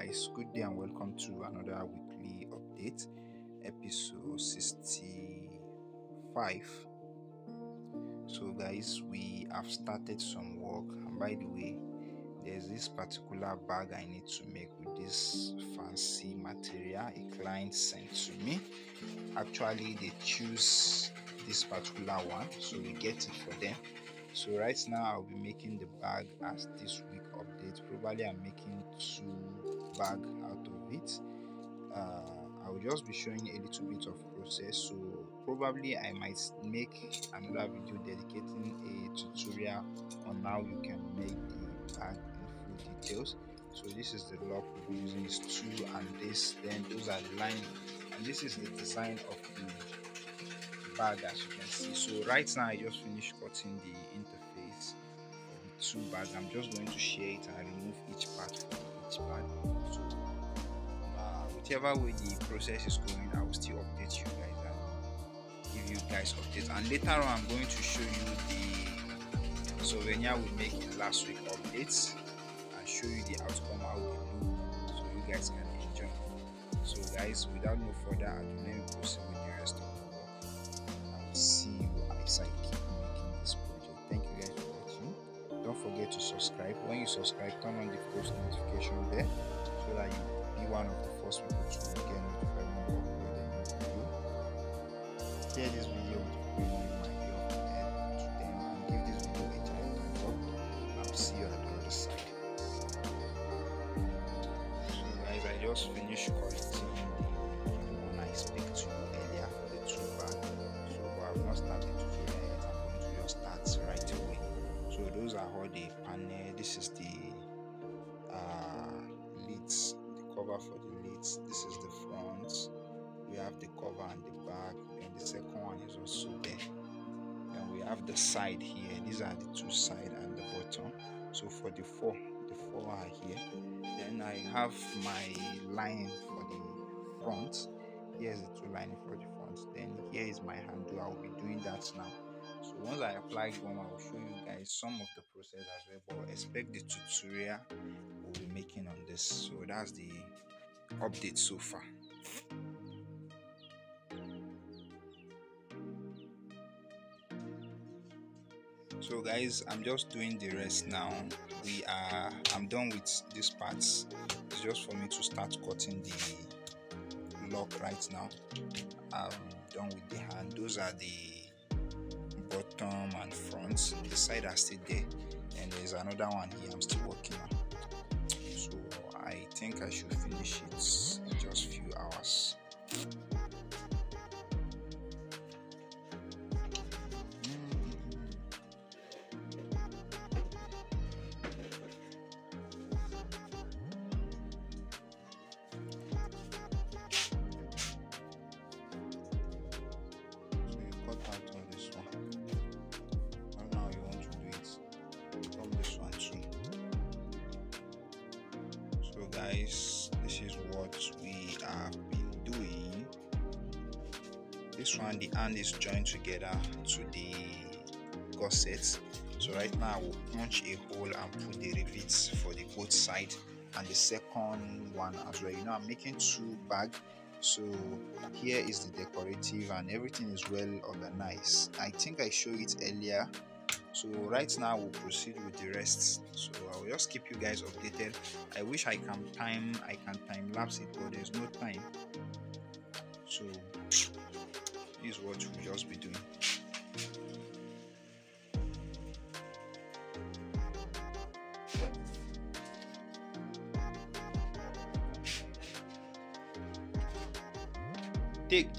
guys, good day and welcome to another weekly update episode 65. So guys, we have started some work, and by the way, there's this particular bag I need to make with this fancy material a client sent to me. Actually, they choose this particular one, so we get it for them. So right now I'll be making the bag as this week update. Probably I'm making 2 bags out of it. I will just be showing a little bit of process. So probably I might make another video dedicating a tutorial on how you can make the bag in full details. So this is the lock we'll be using, is 2 and this, then those are the line, and this is the design of the bag as you can see. So right now I just finished cutting the interface for the 2 bags. I'm just going to share it and remove each part from each bag. So whichever way the process is going, I will still update you guys and give you guys updates. And later on I'm going to show you the souvenir we make in last week updates and show you the outcome, how they look, so you guys can enjoy. So guys, without no further ado, let me proceed with the rest of the work. I will see you as I keep making this project. Thank you guys for watching. Don't forget to subscribe. When you subscribe, turn on the post notification bell so that you be one of the first people to get notified when we upload a new video. Share this video with people you might be of help to them, and give this video a giant thumbs up. I'll see you at the other side. So guys, I just finished collecting the one I spoke to you earlier for the 2 bag. So I've not started tutorial yet. I'm going to just start right away. So those are all the panel. This is the lids, the cover for the lids. This is the front. We have the cover and the back, and the second one is also there. Then we have the side here. These are the 2 sides and the bottom. So for the 4 are here. Then I have my line for the front. Here's the 2 lining for the front. Then here is my handle. I will be doing that now. So once I apply gum, I will show you guys some of the process as well, but expect the tutorial we'll be making on this. So that's the update so far. So guys, I'm just doing the rest now. I'm done with these parts. It's just for me to start cutting the lock right now. I'm done with the hand. Those are the bottom and front. The side are still there, and there's another one here I'm still working on. So I think I should finish it in just few hours. Guys, this is what we have been doing. This one, the hand is joined together to the gusset. So right now I will punch a hole and put the rivets for the both side and the second one as well. You know, I'm making 2 bags, so here is the decorative and everything is well organized. I think I showed it earlier. So right now we'll proceed with the rest. So I'll just keep you guys updated. I wish I can time lapse it, but there's no time. So this is what we'll just be doing. Take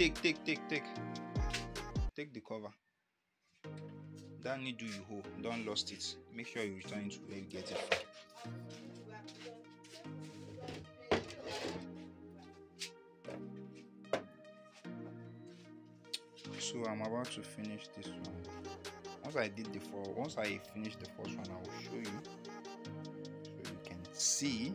the cover. That needle you hold, don't lost it. Make sure you return it to where you get it from. So I'm about to finish this one. Once I finish the first one, I will show you so you can see.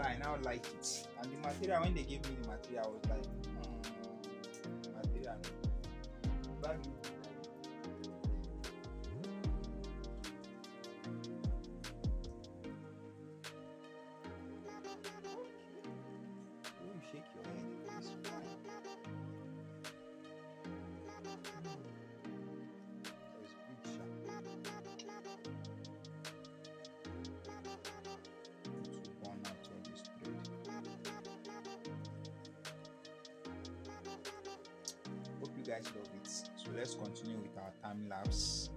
I now like it. And the material, when they gave me the material, I was like, material. Bag. Oh, you shake your head. It's fine. There's good shot. One out of this thread. Hope you guys love it. So let's continue with our time lapse.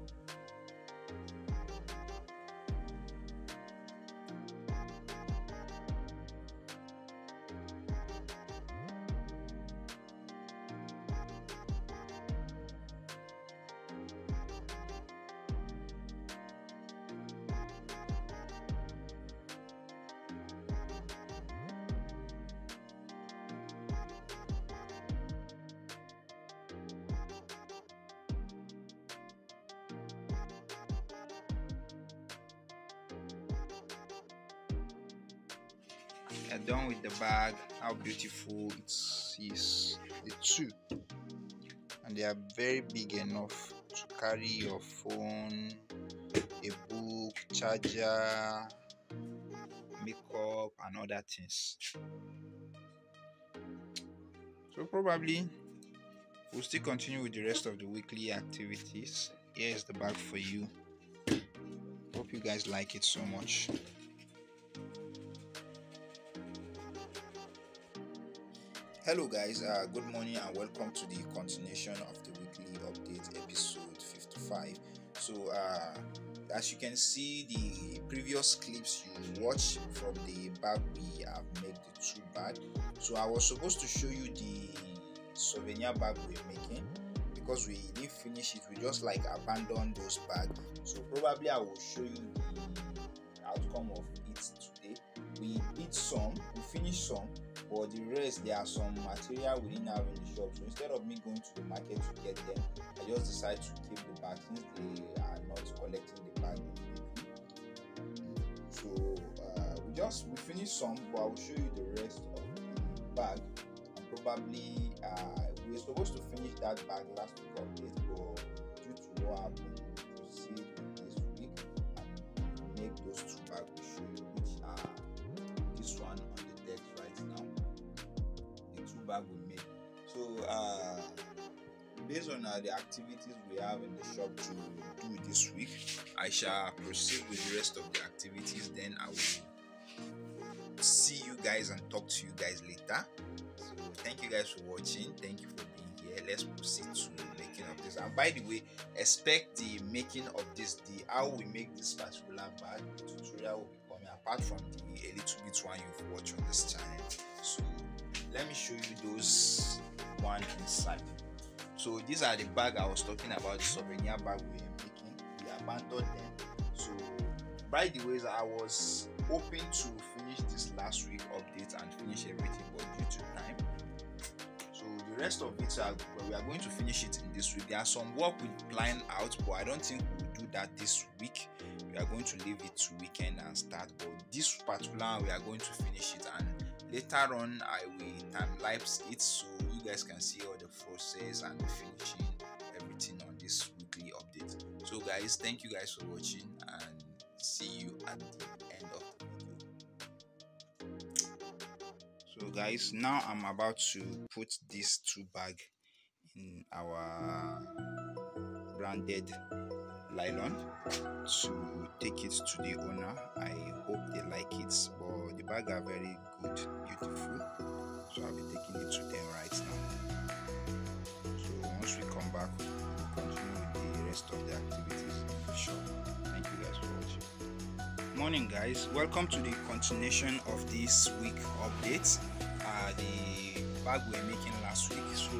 We are done with the bag. How beautiful it is. The two, and they are very big enough to carry your phone, a book, charger, makeup, and other things. So probably we'll still continue with the rest of the weekly activities. Here is the bag for you. Hope you guys like it so much. Hello guys, good morning and welcome to the continuation of the Weekly Update Episode 55. So as you can see, the previous clips you watched from the bag, we have made the two bag. So I was supposed to show you the souvenir bag we're making. Because we didn't finish it, we just like abandoned those bags. So probably I will show you the outcome of it today. We did some, we finished some, but the rest, there are some material we didn't have in the shop. So instead of me going to the market to get them, I just decided to keep the bag since they are not collecting the bag immediately. So we finished some, but I will show you the rest of the bag. And probably we were supposed to finish that bag last week update, but due to what happened, we'll proceed with this week and make those two bags we show you, which are this one on the deck right now. Bag we made. So based on the activities we have in the shop to do this week, I shall proceed with the rest of the activities. Then I will see you guys and talk to you guys later. So thank you guys for watching. Thank you for being here. Let's proceed to the making of this. And by the way, expect the making of this, the how we make this particular bag. The tutorial will be coming apart from the a little bit one you've watched on this channel. So let me show you those one inside. So these are the bag I was talking about, the souvenir bag we are making. We abandoned them. So by the way, I was hoping to finish this last week update and finish everything, but due to time, so the rest of it we are going to finish it in this week. There are some work we plan out, but I don't think we'll do that this week. We are going to leave it to weekend and start, but this particular we are going to finish it, and later on I will time lapse it so you guys can see all the process and the finishing everything on this weekly update. So guys, thank you guys for watching and see you at the end of the video. So guys, now I'm about to put these two bags in our branded nylon to take it to the owner. I hope they like it, but the bags are very good, beautiful, so I'll be taking it to them right now. So once we come back, we'll continue with the rest of the activities in the shop. Thank you guys for watching. Morning guys, welcome to the continuation of this week update. The bag we were making last week, so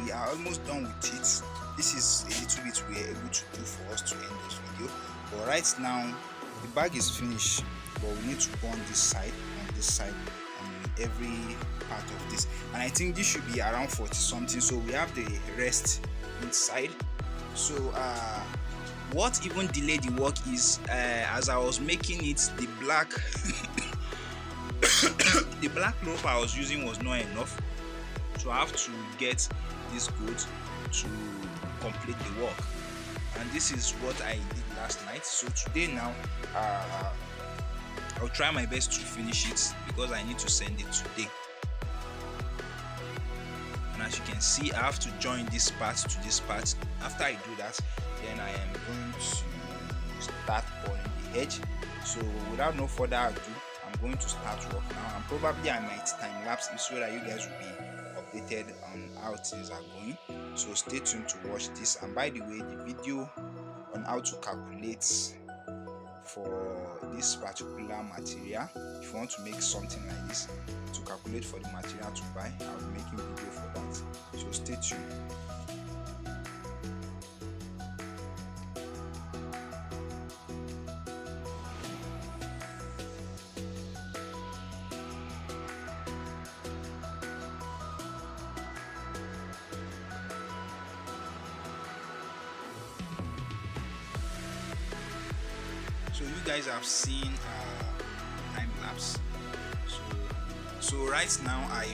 we are almost done with it. This is a little bit we are able to do for us to end this video, but right now the bag is finished, but we need to bond this side and this side on every part of this, and I think this should be around 40 something, so we have the rest inside. So what even delayed the work is as I was making it, the black the black rope I was using was not enough, so I have to get this goat to complete the work. And this is what I did last night. So today now I'll try my best to finish it because I need to send it today. And as you can see, I have to join this part to this part. After I do that, then I am going to start boring the edge. So without no further ado, I'm going to start work now, and probably I might time lapse it so that you guys will be updated on how things are going. So stay tuned to watch this. And by the way, the video on how to calculate for this particular material, if you want to make something like this, to calculate for the material to buy, I'll be making video for that, so stay tuned. So you guys have seen time lapse. So right now I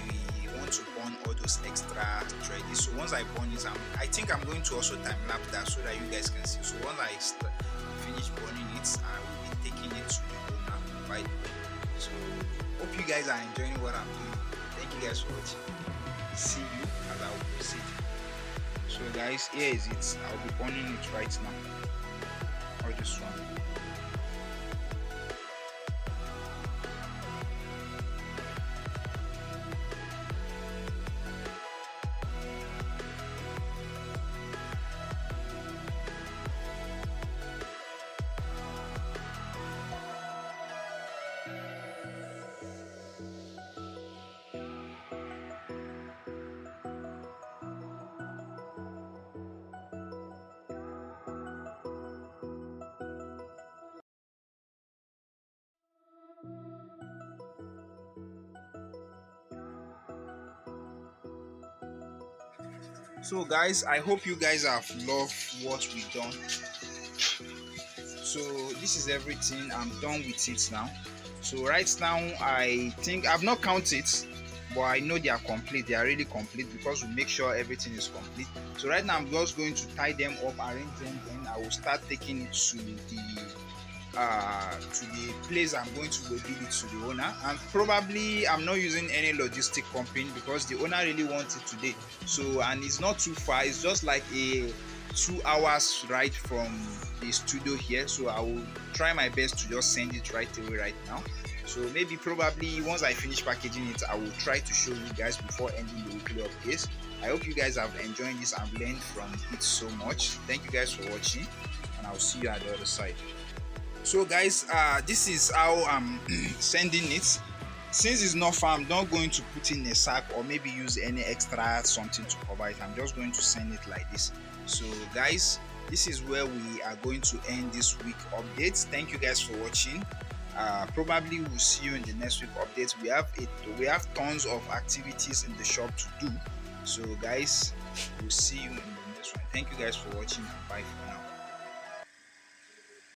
want to burn all those extra threads. So once I burn it, I think I'm going to also time lapse that so that you guys can see. So once I finish burning it, I will be taking it to the owner, by the way. So hope you guys are enjoying what I'm doing. Thank you guys for watching. See you as I will proceed. So guys, here is it. I'll be burning it right now. Or just one. So guys, I hope you guys have loved what we've done. So this is everything. I'm done with it now. So right now I think I've not counted, but I know they are complete. They are really complete because we make sure everything is complete. So right now I'm just going to tie them up, arrange them, and I will start taking it to the place I'm going to reveal it to the owner. And probably I'm not using any logistic company because the owner really wants it today. So, and it's not too far, it's just like a 2 hours ride from the studio here. So I will try my best to just send it right away right now. So maybe probably once I finish packaging it, I will try to show you guys before ending the weekly updates. I hope you guys have enjoyed this and learned from it so much. Thank you guys for watching, and I'll see you at the other side. So guys, this is how I'm sending it. Since it's not far, I'm not going to put in a sack or maybe use any extra something to cover it. I'm just going to send it like this. So guys, this is where we are going to end this week update. Thank you guys for watching. Probably we'll see you in the next week updates. We have tons of activities in the shop to do. So guys, we'll see you in the next one. Thank you guys for watching, and bye for now.